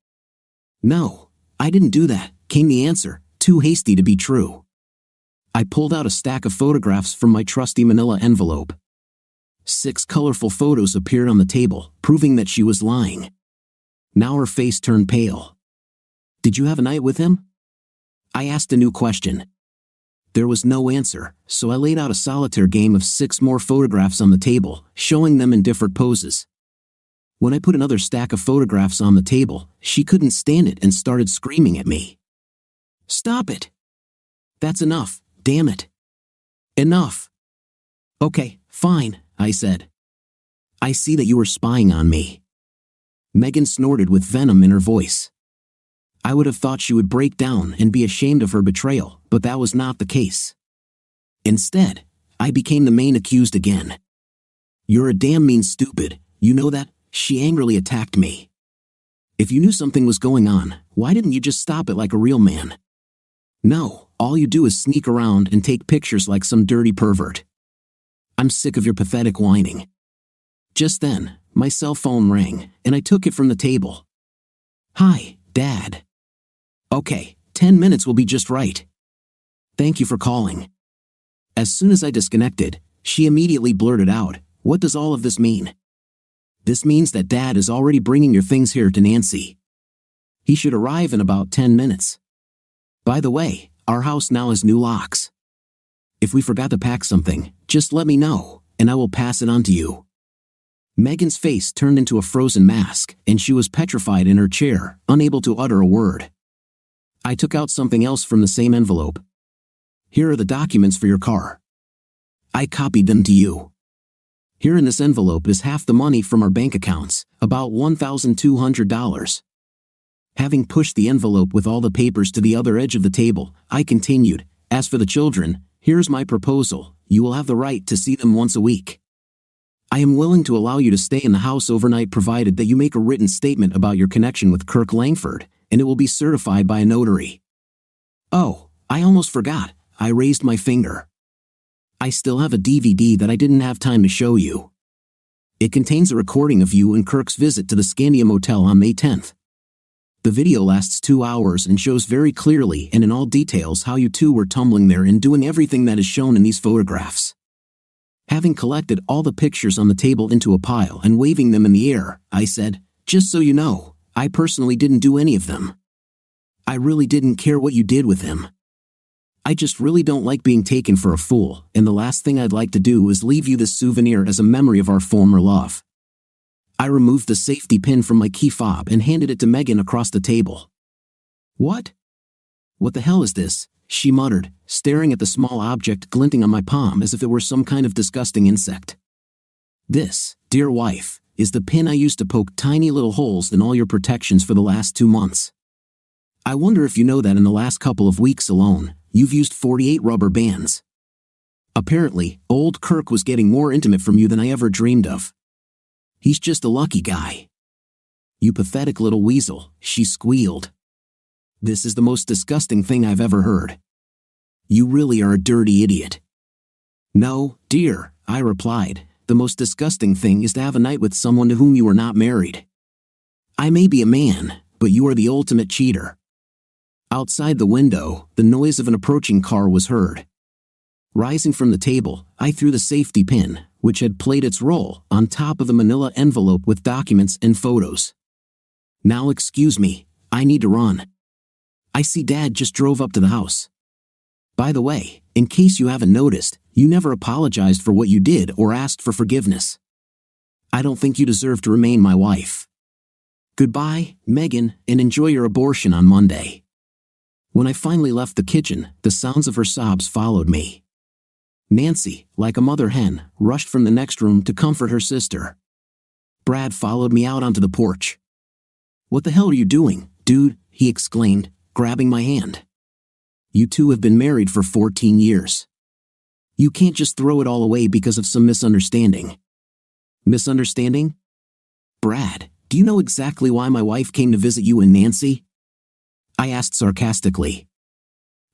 Speaker 2: No, I didn't do that, came the answer, too hasty to be true. I pulled out a stack of photographs from my trusty manila envelope. 6 colorful photos appeared on the table, proving that she was lying. Now her face turned pale. Did you have a night with him? I asked a new question. There was no answer, so I laid out a solitaire game of 6 more photographs on the table, showing them in different poses. When I put another stack of photographs on the table, she couldn't stand it and started screaming at me. Stop it! That's enough, damn it! Enough! Okay, fine, I said. I see that you were spying on me. Megan snorted with venom in her voice. I would have thought she would break down and be ashamed of her betrayal, but that was not the case. Instead, I became the main accused again. You're a damn mean stupid, you know that? She angrily attacked me. If you knew something was going on, why didn't you just stop it like a real man? No, all you do is sneak around and take pictures like some dirty pervert. I'm sick of your pathetic whining. Just then, my cell phone rang, and I took it from the table. Hi, Dad. Okay, 10 minutes will be just right. Thank you for calling. As soon as I disconnected, she immediately blurted out, what does all of this mean? This means that Dad is already bringing your things here to Nancy. He should arrive in about 10 minutes. By the way, our house now has new locks. If we forgot to pack something, just let me know, and I will pass it on to you. Megan's face turned into a frozen mask, and she was petrified in her chair, unable to utter a word. I took out something else from the same envelope. Here are the documents for your car. I copied them to you. Here in this envelope is half the money from our bank accounts, about $1,200. Having pushed the envelope with all the papers to the other edge of the table, I continued, as for the children, here's my proposal, you will have the right to see them once a week. I am willing to allow you to stay in the house overnight provided that you make a written statement about your connection with Kirk Langford, and it will be certified by a notary. Oh, I almost forgot, I raised my finger. I still have a DVD that I didn't have time to show you. It contains a recording of you and Kirk's visit to the Scandia Motel on May 10th. The video lasts 2 hours and shows very clearly and in all details how you two were tumbling there and doing everything that is shown in these photographs. Having collected all the pictures on the table into a pile and waving them in the air, I said, just so you know, I personally didn't do any of them. I really didn't care what you did with him. I just really don't like being taken for a fool, and the last thing I'd like to do is leave you this souvenir as a memory of our former love. I removed the safety pin from my key fob and handed it to Megan across the table. What? What the hell is this? She muttered, staring at the small object glinting on my palm as if it were some kind of disgusting insect. This, dear wife, is the pin I used to poke tiny little holes in all your protections for the last 2 months. I wonder if you know that in the last couple of weeks alone, you've used 48 rubber bands. Apparently, old Kirk was getting more intimate from you than I ever dreamed of. He's just a lucky guy. You pathetic little weasel, she squealed. This is the most disgusting thing I've ever heard. You really are a dirty idiot. No, dear, I replied, the most disgusting thing is to have a night with someone to whom you are not married. I may be a man, but you are the ultimate cheater. Outside the window, the noise of an approaching car was heard. Rising from the table, I threw the safety pin, which had played its role, on top of the manila envelope with documents and photos. "Now excuse me, I need to run. I see Dad just drove up to the house. By the way, in case you haven't noticed, you never apologized for what you did or asked for forgiveness. I don't think you deserve to remain my wife. Goodbye, Megan, and enjoy your abortion on Monday." When I finally left the kitchen, the sounds of her sobs followed me. Nancy, like a mother hen, rushed from the next room to comfort her sister. Brad followed me out onto the porch. "What the hell are you doing, dude?" he exclaimed, grabbing my hand. "You two have been married for 14 years. You can't just throw it all away because of some misunderstanding." "Misunderstanding? Brad, do you know exactly why my wife came to visit you and Nancy?" I asked sarcastically.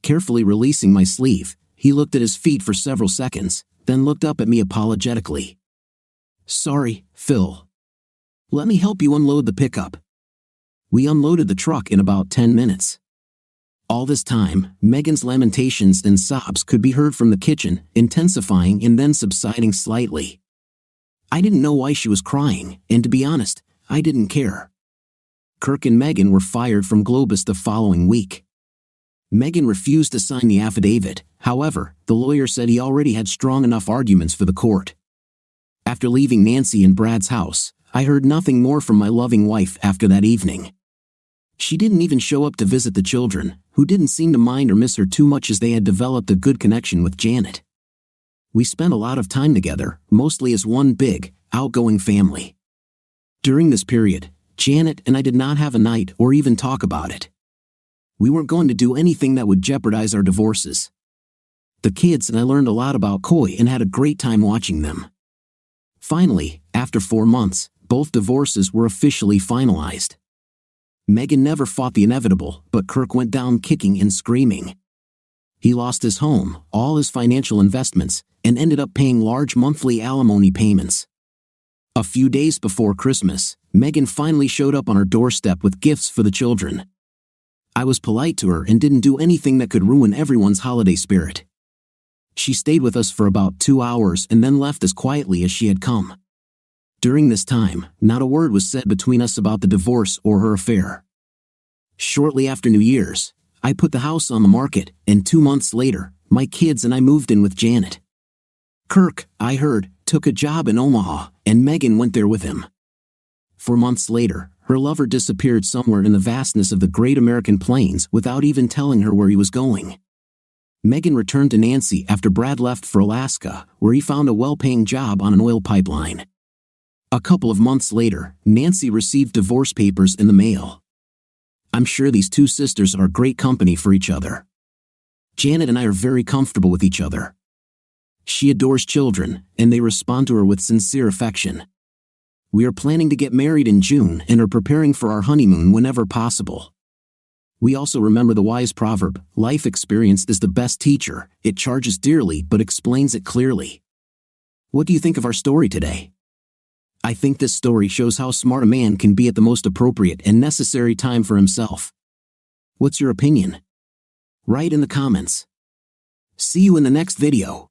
Speaker 2: Carefully releasing my sleeve, he looked at his feet for several seconds, then looked up at me apologetically. "Sorry, Phil. Let me help you unload the pickup." We unloaded the truck in about 10 minutes. All this time, Megan's lamentations and sobs could be heard from the kitchen, intensifying and then subsiding slightly. I didn't know why she was crying, and to be honest, I didn't care. Kirk and Megan were fired from Globus the following week. Megan refused to sign the affidavit. However, the lawyer said he already had strong enough arguments for the court. After leaving Nancy and Brad's house, I heard nothing more from my loving wife after that evening. She didn't even show up to visit the children, who didn't seem to mind or miss her too much as they had developed a good connection with Janet. We spent a lot of time together, mostly as one big, outgoing family. During this period, Janet and I did not have a night or even talk about it. We weren't going to do anything that would jeopardize our divorces. The kids and I learned a lot about Koi and had a great time watching them. Finally, after 4 months, both divorces were officially finalized. Megan never fought the inevitable, but Kirk went down kicking and screaming. He lost his home, all his financial investments, and ended up paying large monthly alimony payments. A few days before Christmas, Megan finally showed up on our doorstep with gifts for the children. I was polite to her and didn't do anything that could ruin everyone's holiday spirit. She stayed with us for about 2 hours and then left as quietly as she had come. During this time, not a word was said between us about the divorce or her affair. Shortly after New Year's, I put the house on the market, and 2 months later, my kids and I moved in with Janet. Kirk, I heard, took a job in Omaha, and Megan went there with him. 4 months later, her lover disappeared somewhere in the vastness of the great American plains without even telling her where he was going. Megan returned to Nancy after Brad left for Alaska, where he found a well-paying job on an oil pipeline. A couple of months later, Nancy received divorce papers in the mail. I'm sure these two sisters are great company for each other. Janet and I are very comfortable with each other. She adores children, and they respond to her with sincere affection. We are planning to get married in June and are preparing for our honeymoon whenever possible. We also remember the wise proverb, life experience is the best teacher, it charges dearly but explains it clearly. What do you think of our story today? I think this story shows how smart a man can be at the most appropriate and necessary time for himself. What's your opinion? Write in the comments. See you in the next video.